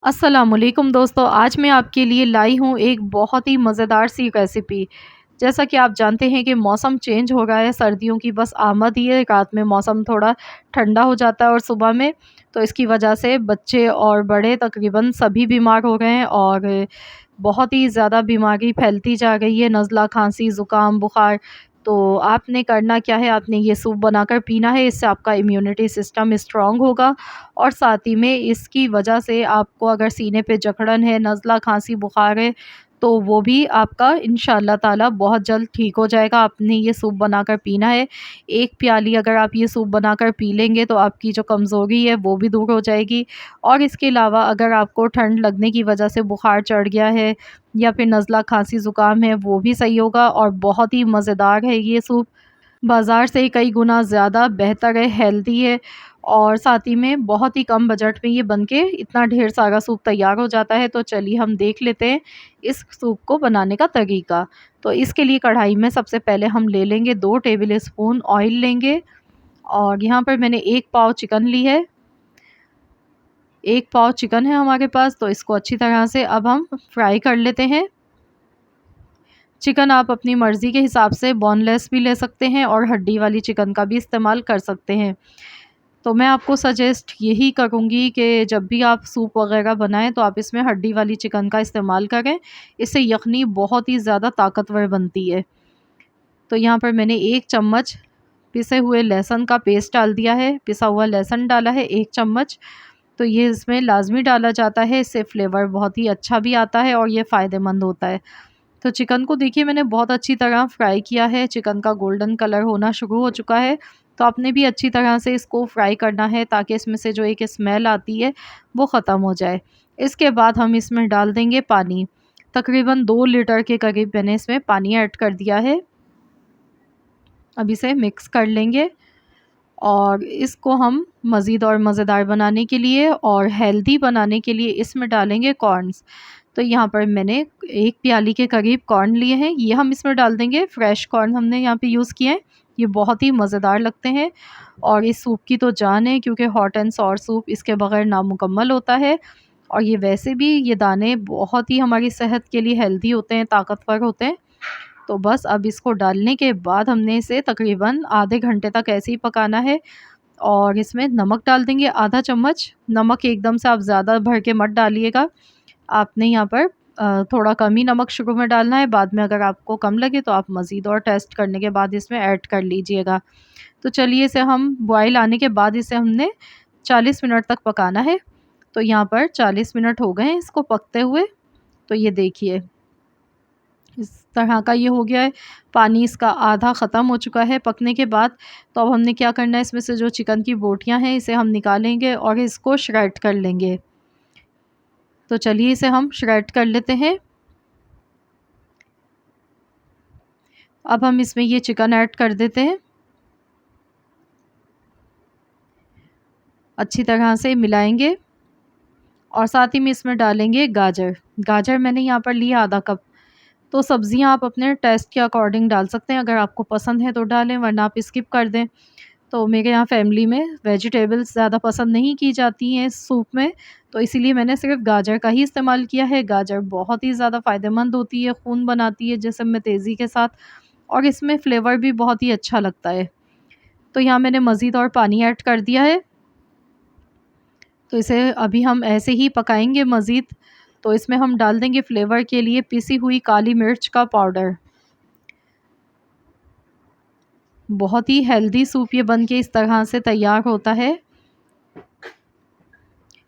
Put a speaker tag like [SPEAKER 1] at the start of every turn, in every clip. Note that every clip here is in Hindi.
[SPEAKER 1] अस्सलामुअलैकुम दोस्तों, आज मैं आपके लिए लाई हूँ एक बहुत ही मज़ेदार सी रेसिपी। जैसा कि आप जानते हैं कि मौसम चेंज हो रहा है, सर्दियों की बस आमद ही है, रात में मौसम थोड़ा ठंडा हो जाता है और सुबह में, तो इसकी वजह से बच्चे और बड़े तकरीबन सभी बीमार हो रहे हैं और बहुत ही ज़्यादा बीमारी फैलती जा रही है, नज़ला, खाँसी, ज़ुकाम, बुखार। तो आपने करना क्या है, आपने ये सूप बनाकर पीना है, इससे आपका इम्यूनिटी सिस्टम स्ट्रॉन्ग होगा और साथ ही में इसकी वजह से आपको अगर सीने पे जकड़न है, नज़ला, खाँसी, बुखार है, तो वो भी आपका इंशाअल्लाह ताला बहुत जल्द ठीक हो जाएगा। आपने ये सूप बनाकर पीना है। 1 प्याली अगर आप ये सूप बनाकर पी लेंगे तो आपकी जो कमज़ोरी है वो भी दूर हो जाएगी। और इसके अलावा अगर आपको ठंड लगने की वजह से बुखार चढ़ गया है या फिर नज़ला, खाँसी, ज़ुकाम है, वो भी सही होगा और बहुत ही मज़ेदार है ये सूप। बाज़ार से कई गुना ज़्यादा बेहतर है, हेल्दी है और साथ ही में बहुत ही कम बजट में ये बन के इतना ढेर सारा सूप तैयार हो जाता है। तो चलिए हम देख लेते हैं इस सूप को बनाने का तरीका। तो इसके लिए कढ़ाई में सबसे पहले हम ले लेंगे 2 टेबल स्पून ऑयल लेंगे और यहाँ पर मैंने 1 पाव चिकन ली है। 1 पाव चिकन है हमारे पास, तो इसको अच्छी तरह से अब हम फ्राई कर लेते हैं। चिकन आप अपनी मर्ज़ी के हिसाब से बोनलेस भी ले सकते हैं और हड्डी वाली चिकन का भी इस्तेमाल कर सकते हैं। तो मैं आपको सजेस्ट यही करूँगी कि जब भी आप सूप वग़ैरह बनाएँ तो आप इसमें हड्डी वाली चिकन का इस्तेमाल करें। इससे यख़नी बहुत ही ज़्यादा ताकतवर बनती है। तो यहाँ पर मैंने 1 चम्मच पिसे हुए लहसुन का पेस्ट डाल दिया है। पिसा हुआ लहसुन डाला है 1 चम्मच। तो ये इसमें लाज़मी डाला जाता है, इससे फ्लेवर बहुत ही अच्छा भी आता है और ये फ़ायदेमंद होता है। तो चिकन को देखिए मैंने बहुत अच्छी तरह फ्राई किया है, चिकन का गोल्डन कलर होना शुरू हो चुका है। तो आपने भी अच्छी तरह से इसको फ्राई करना है ताकि इसमें से जो एक स्मेल आती है वो ख़त्म हो जाए। इसके बाद हम इसमें डाल देंगे पानी। तकरीबन 2 लीटर के करीब मैंने इसमें पानी ऐड कर दिया है। अब इसे मिक्स कर लेंगे और इसको हम मज़ीद और मज़ेदार बनाने के लिए और हेल्दी बनाने के लिए इसमें डालेंगे कॉर्न्स। तो यहाँ पर मैंने 1 प्याली के करीब कॉर्न लिए हैं, ये हम इसमें डाल देंगे। फ्रेश कॉर्न हमने यहाँ पे यूज़ किए हैं, ये बहुत ही मज़ेदार लगते हैं और इस सूप की तो जान है क्योंकि हॉट एंड सॉर सूप इसके बगैर नामुकम्मल होता है। और ये वैसे भी ये दाने बहुत ही हमारी सेहत के लिए हेल्दी होते हैं, ताकतवर होते हैं। तो बस अब इसको डालने के बाद हमने इसे तकरीबन आधे घंटे तक ऐसे ही पकाना है और इसमें नमक डाल देंगे आधा चम्मच। नमक एकदम से आप ज़्यादा भर के मत डालिएगा। आपने यहाँ पर थोड़ा कम ही नमक शुरू में डालना है, बाद में अगर आपको कम लगे तो आप मज़ीद और टेस्ट करने के बाद इसमें ऐड कर लीजिएगा। तो चलिए इसे हम बॉयल आने के बाद इसे हमने 40 मिनट तक पकाना है। तो यहाँ पर 40 मिनट हो गए हैं इसको पकते हुए। तो ये देखिए इस तरह का ये हो गया है, पानी इसका आधा ख़त्म हो चुका है पकने के बाद। तो अब हमने क्या करना है, इसमें से जो चिकन की बोटियाँ हैं इसे हम निकालेंगे और इसको श्रेड कर लेंगे। तो चलिए इसे हम श्रेड कर लेते हैं। अब हम इसमें ये चिकन ऐड कर देते हैं। अच्छी तरह से मिलाएंगे और साथ ही में इसमें डालेंगे गाजर। गाजर मैंने यहाँ पर लिया आधा कप। तो सब्ज़ियाँ आप अपने टेस्ट के अकॉर्डिंग डाल सकते हैं, अगर आपको पसंद है तो डालें वरना आप स्किप कर दें। तो मेरे यहाँ फैमिली में वेजिटेबल्स ज़्यादा पसंद नहीं की जाती हैं इस सूप में, तो इसीलिए मैंने सिर्फ़ गाजर का ही इस्तेमाल किया है। गाजर बहुत ही ज़्यादा फ़ायदेमंद होती है, खून बनाती है जिस्म में तेज़ी के साथ और इसमें फ्लेवर भी बहुत ही अच्छा लगता है। तो यहाँ मैंने मज़ीद और पानी ऐड कर दिया है। तो इसे अभी हम ऐसे ही पकाएँगे मज़ीद। तो इसमें हम डाल देंगे फ्लेवर के लिए पिसी हुई काली मिर्च का पाउडर। बहुत ही हेल्दी सूप ये बन के इस तरह से तैयार होता है।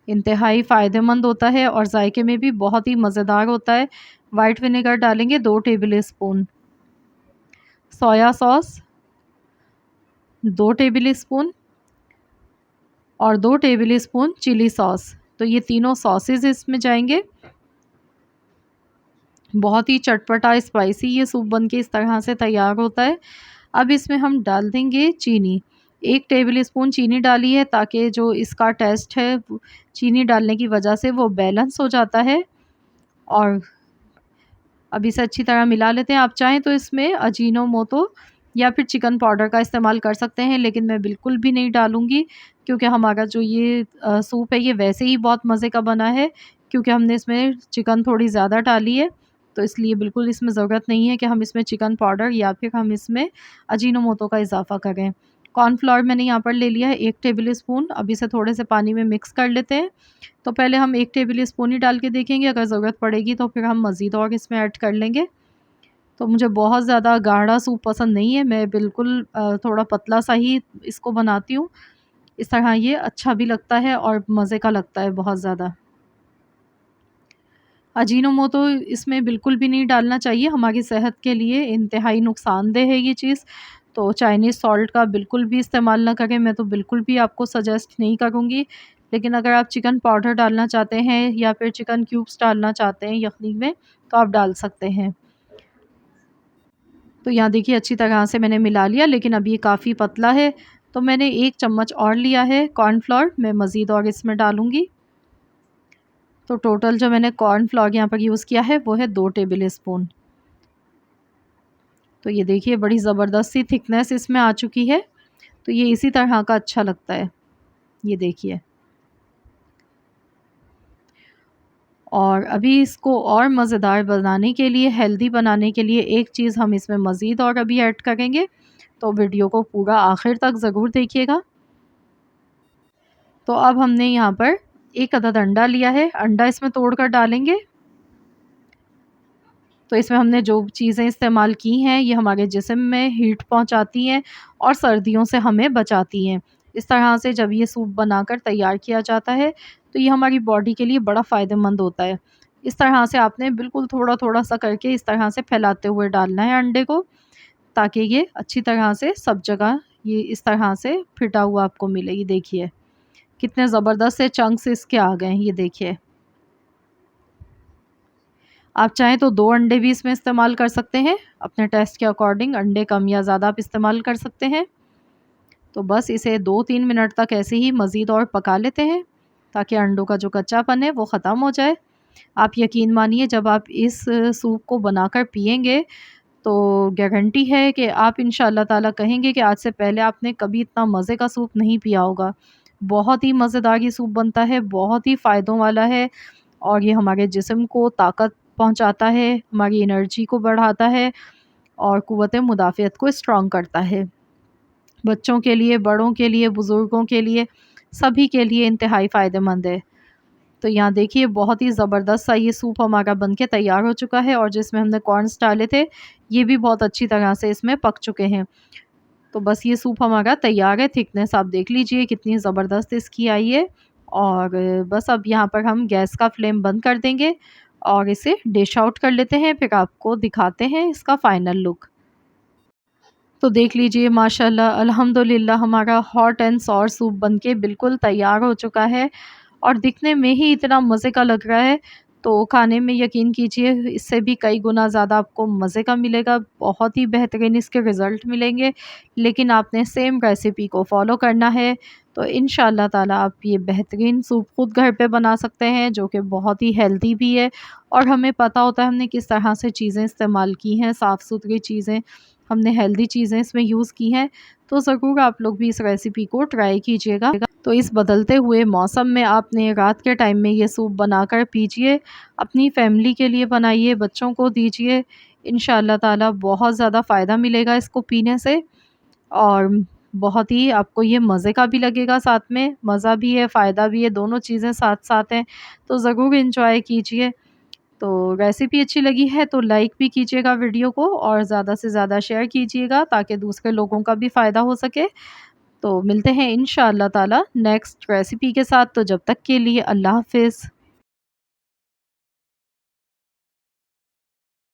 [SPEAKER 1] इंतहाई फ़ायदेमंद होता है और जायके में भी बहुत ही मज़ेदार होता है। वाइट विनेगर डालेंगे 2 table spoon, soya sauce 2 table spoon और 2 टेबल स्पून चिली सॉस। तो ये तीनों सॉसेज़ इसमें जाएँगे। बहुत ही चटपटा स्पाइसी ये सूप बन के इस तरह से तैयार होता है। अब इसमें हम डाल देंगे चीनी। 1 टेबल स्पून चीनी डाली है ताकि जो इसका टेस्ट है वो चीनी डालने की वजह से वो बैलेंस हो जाता है। और अब इसे अच्छी तरह मिला लेते हैं। आप चाहें तो इसमें अजीनोमोटो या फिर चिकन पाउडर का इस्तेमाल कर सकते हैं, लेकिन मैं बिल्कुल भी नहीं डालूँगी क्योंकि हमारा जो ये सूप है ये वैसे ही बहुत मज़े का बना है क्योंकि हमने इसमें चिकन थोड़ी ज़्यादा डाली है, तो इसलिए बिल्कुल इसमें ज़रूरत नहीं है कि हम इसमें चिकन पाउडर या फिर हम इसमें अजीनोमोटो का इज़ाफ़ा करें। कॉर्नफ्लोर मैंने यहाँ पर ले लिया है 1 टेबल स्पून, अब इसे थोड़े से पानी में मिक्स कर लेते हैं। तो पहले हम 1 टेबल स्पून ही डाल के देखेंगे, अगर ज़रूरत पड़ेगी तो फिर हम मज़ीद और इसमें ऐड कर लेंगे। तो मुझे बहुत ज़्यादा गाढ़ा सूप पसंद नहीं है, मैं बिल्कुल थोड़ा पतला-सा ही इसको बनाती हूँ। इस तरह ये अच्छा भी लगता है और मज़े का लगता है बहुत ज़्यादा। अजीनोमोटो इसमें बिल्कुल भी नहीं डालना चाहिए, हमारी सेहत के लिए इंतहाई नुकसानदेह है ये चीज़। तो चाइनीज़ सॉल्ट का बिल्कुल भी इस्तेमाल ना करें, मैं तो बिल्कुल भी आपको सजेस्ट नहीं करूँगी। लेकिन अगर आप चिकन पाउडर डालना चाहते हैं या फिर चिकन क्यूब्स डालना चाहते हैं यखनी में, तो आप डाल सकते हैं। तो यहाँ देखिए अच्छी तरह से मैंने मिला लिया, लेकिन अब ये काफ़ी पतला है, तो मैंने 1 चम्मच और लिया है कॉर्नफ्लोर, मैं मज़ीद और इसमें डालूँगी। तो टोटल जो मैंने कॉर्नफ्लोर यहाँ पर यूज़ किया है वो है 2 टेबल स्पून। तो ये देखिए बड़ी ज़बरदस्त सी थिकनेस इसमें आ चुकी है, तो ये इसी तरह का अच्छा लगता है, ये देखिए। और अभी इसको और मज़ेदार बनाने के लिए, हेल्दी बनाने के लिए एक चीज़ हम इसमें मज़ीद और अभी ऐड करेंगे, तो वीडियो को पूरा आखिर तक ज़रूर देखिएगा। तो अब हमने यहाँ पर 1 अदद अंडा लिया है, अंडा इसमें तोड़कर डालेंगे। तो इसमें हमने जो चीज़ें इस्तेमाल की हैं, ये हमारे जिस्म में हीट पहुँचाती हैं और सर्दियों से हमें बचाती हैं। इस तरह से जब ये सूप बनाकर तैयार किया जाता है, तो ये हमारी बॉडी के लिए बड़ा फ़ायदेमंद होता है। इस तरह से आपने बिल्कुल थोड़ा-थोड़ा सा करके इस तरह से फैलाते हुए डालना है अंडे को, ताकि ये अच्छी तरह से सब जगह ये इस तरह से फिटा हुआ आपको मिले। ये देखिए, कितने ज़बरदस्त से चंक्स इसके आ गए हैं, ये देखिए। आप चाहें तो 2 अंडे भी इसमें इस्तेमाल कर सकते हैं, अपने टेस्ट के अकॉर्डिंग अंडे कम या ज़्यादा आप इस्तेमाल कर सकते हैं। तो बस इसे 2-3 मिनट तक ऐसे ही मज़ीद और पका लेते हैं, ताकि अंडों का जो कच्चापन है वो ख़त्म हो जाए। आप यकीन मानिए जब आप इस सूप को बनाकर पिएँगे, तो गारंटी है कि आप इंशाअल्लाह ताला कहेंगे कि आज से पहले आपने कभी इतना मज़े का सूप नहीं पिया होगा। बहुत ही मज़ेदार ये सूप बनता है, बहुत ही फ़ायदों वाला है और ये हमारे जिस्म को ताकत पहुँचाता है, हमारी एनर्जी को बढ़ाता है और क़ुव्वत मुदाफ़ियत को स्ट्रॉन्ग करता है। बच्चों के लिए, बड़ों के लिए, बुज़ुर्गों के लिए, सभी के लिए इंतहाई फ़ायदेमंद है। तो यहाँ देखिए बहुत ही ज़बरदस्त सा ये सूप हमारा बनके तैयार हो चुका है और जिसमें हमने कॉर्न्स डाले थे, ये भी बहुत अच्छी तरह से इसमें पक चुके हैं। तो बस ये सूप हमारा तैयार है, थिकनेस आप देख लीजिए कितनी ज़बरदस्त इसकी आई है और बस अब यहाँ पर हम गैस का फ्लेम बंद कर देंगे और इसे डिश आउट कर लेते हैं, फिर आपको दिखाते हैं इसका फ़ाइनल लुक। तो देख लीजिए माशाल्लाह अल्हम्दुलिल्लाह हमारा हॉट एंड सॉर सूप बनके बिल्कुल तैयार हो चुका है और दिखने में ही इतना मज़े का लग रहा है, तो खाने में यकीन कीजिए इससे भी कई गुना ज़्यादा आपको मज़े का मिलेगा, बहुत ही बेहतरीन इसके रिज़ल्ट मिलेंगे। लेकिन आपने सेम रेसिपी को फ़ॉलो करना है, तो इंशाअल्लाह ताला आप ये बेहतरीन सूप खुद घर पे बना सकते हैं, जो कि बहुत ही हेल्दी भी है और हमें पता होता है हमने किस तरह से चीज़ें इस्तेमाल की हैं, साफ़-सुथरी चीज़ें, हमने हेल्दी चीज़ें इसमें यूज़ की हैं। तो ज़रूर आप लोग भी इस रेसिपी को ट्राई कीजिएगा। तो इस बदलते हुए मौसम में आपने रात के टाइम में ये सूप बनाकर पीजिए, अपनी फैमिली के लिए बनाइए, बच्चों को दीजिए। इंशाअल्लाह ताला बहुत ज़्यादा फ़ायदा मिलेगा इसको पीने से और बहुत ही आपको ये मज़े का भी लगेगा साथ में, मज़ा भी है, फ़ायदा भी है, दोनों चीज़ें साथ-साथ हैं। तो ज़रूर एन्जॉय कीजिए। तो रेसिपी अच्छी लगी है तो लाइक भी कीजिएगा वीडियो को और ज़्यादा से ज़्यादा शेयर कीजिएगा ताकि दूसरे लोगों का भी फ़ायदा हो सके। तो मिलते हैं इंशाअल्लाह ताला नेक्स्ट रेसिपी के साथ, तो जब तक के लिए अल्लाह हाफ़िज़।